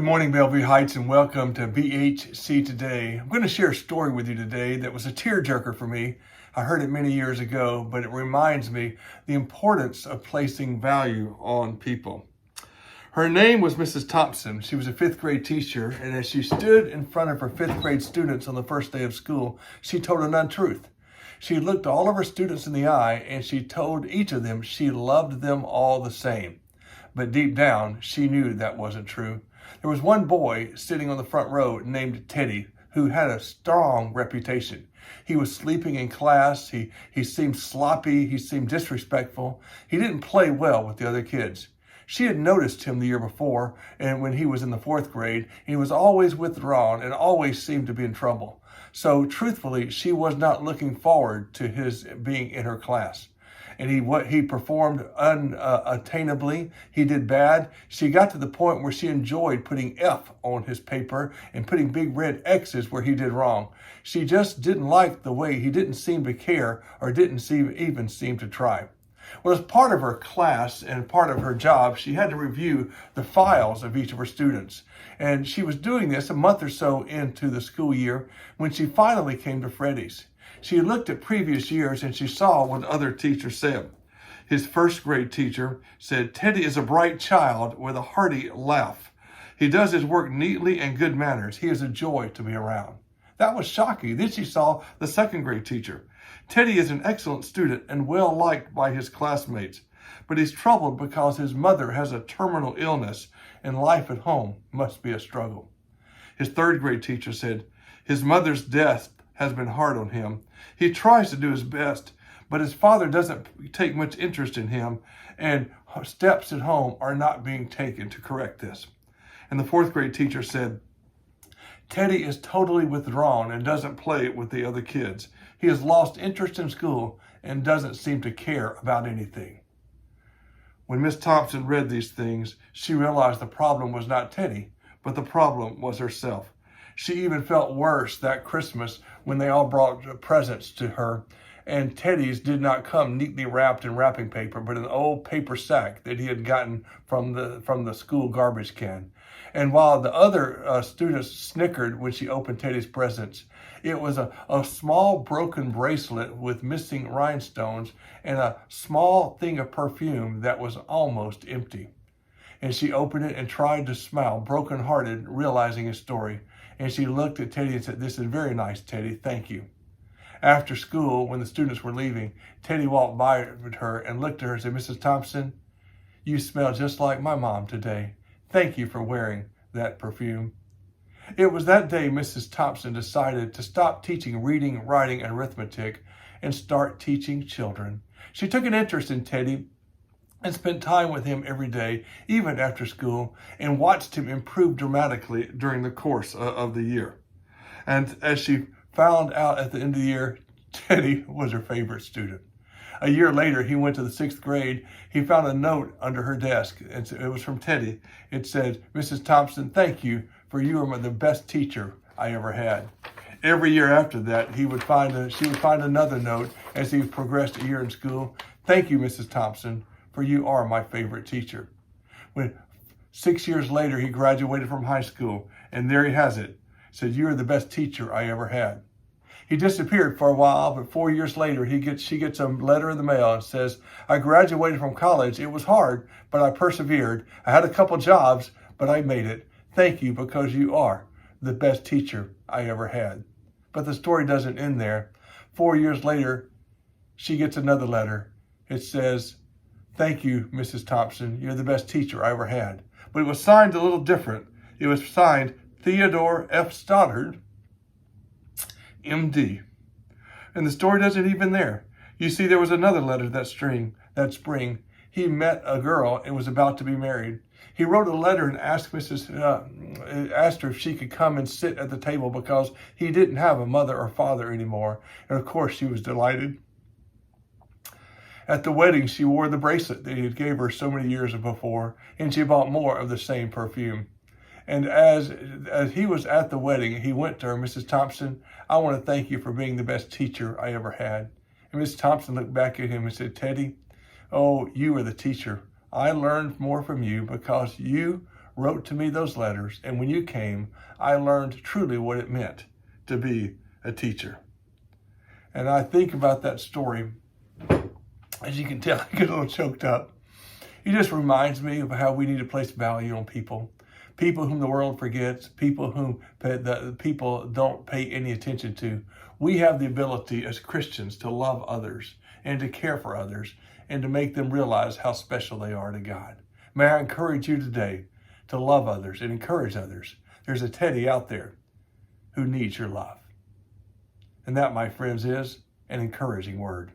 morning, Bellevue Heights, and welcome to BHC Today. I'm going to share a story with you today that was a tearjerker for me. I heard it many years ago, but it reminds me the importance of placing value on people. Her name was Mrs. Thompson. She was a fifth grade teacher, and as she stood in front of her fifth grade students on the first day of school, she told an untruth. She looked all of her students in the eye, and she told each of them she loved them all the same. But deep down, she knew that wasn't true. There was one boy sitting on the front row named Teddy who had a strong reputation. He was sleeping in class. He seemed sloppy. He seemed disrespectful. He didn't play well with the other kids. She had noticed him the year before, and when he was in the fourth grade, he was always withdrawn and always seemed to be in trouble. So truthfully, she was not looking forward to his being in her class. And he performed unattainably. He did bad. She got to the point where she enjoyed putting F on his paper and putting big red X's where he did wrong. She just didn't like the way he didn't seem to care or didn't even seem to try. Well, as part of her class and part of her job, she had to review the files of each of her students. And she was doing this a month or so into the school year when she finally came to Freddie's. She looked at previous years and she saw what other teachers said. His first grade teacher said, "Teddy is a bright child with a hearty laugh. He does his work neatly and good manners. He is a joy to be around." That was shocking. Then she saw the second grade teacher. "Teddy is an excellent student and well liked by his classmates, but he's troubled because his mother has a terminal illness and life at home must be a struggle." His third grade teacher said, "His mother's death has been hard on him. He tries to do his best, but his father doesn't take much interest in him, and steps at home are not being taken to correct this." And the fourth grade teacher said, "Teddy is totally withdrawn and doesn't play with the other kids. He has lost interest in school and doesn't seem to care about anything." When Miss Thompson read these things, she realized the problem was not Teddy, but the problem was herself. She even felt worse that Christmas when they all brought presents to her, and Teddy's did not come neatly wrapped in wrapping paper, but an old paper sack that he had gotten from the school garbage can. And while the other students snickered when she opened Teddy's presents, it was a small broken bracelet with missing rhinestones and a small thing of perfume that was almost empty. And she opened it and tried to smile, brokenhearted, realizing his story. And she looked at Teddy and said, "This is very nice, Teddy. Thank you." After school, when the students were leaving, Teddy walked by her and looked at her and said, "Mrs. Thompson, you smell just like my mom today. Thank you for wearing that perfume." It was that day Mrs. Thompson decided to stop teaching reading, writing, and arithmetic and start teaching children. She took an interest in Teddy and spent time with him every day, even after school, and watched him improve dramatically during the course of the year. And as she found out at the end of the year, Teddy was her favorite student. A year later, he went to the sixth grade. He found a note under her desk. It was from Teddy. It said, "Mrs. Thompson, thank you, for you are the best teacher I ever had." Every year after that, she would find another note as he progressed a year in school. "Thank you, Mrs. Thompson, for you are my favorite teacher." When 6 years later, he graduated from high school, and there he has it. Said, "You are the best teacher I ever had." He disappeared for a while, but 4 years later, she gets a letter in the mail and says, "I graduated from college. It was hard, but I persevered. I had a couple jobs, but I made it. Thank you, because you are the best teacher I ever had." But the story doesn't end there. 4 years later, she gets another letter. It says, "Thank you, Mrs. Thompson. You're the best teacher I ever had." But it was signed a little different. It was signed Theodore F. Stoddard, MD. And the story doesn't even there. You see, there was another letter that spring. He met a girl and was about to be married. He wrote a letter and asked her if she could come and sit at the table because he didn't have a mother or father anymore. And of course, she was delighted. At the wedding, she wore the bracelet that he had gave her so many years before, and she bought more of the same perfume. And as he was at the wedding, he went to her, "Mrs. Thompson, I want to thank you for being the best teacher I ever had." And Mrs. Thompson looked back at him and said, "Teddy, oh, you are the teacher. I learned more from you because you wrote to me those letters, and when you came, I learned truly what it meant to be a teacher. And I think about that story. As you can tell, I get a little choked up. It just reminds me of how we need to place value on people. People whom the world forgets, people whom the people don't pay any attention to. We have the ability as Christians to love others and to care for others and to make them realize how special they are to God. May I encourage you today to love others and encourage others. There's a Teddy out there who needs your love. And that, my friends, is an encouraging word.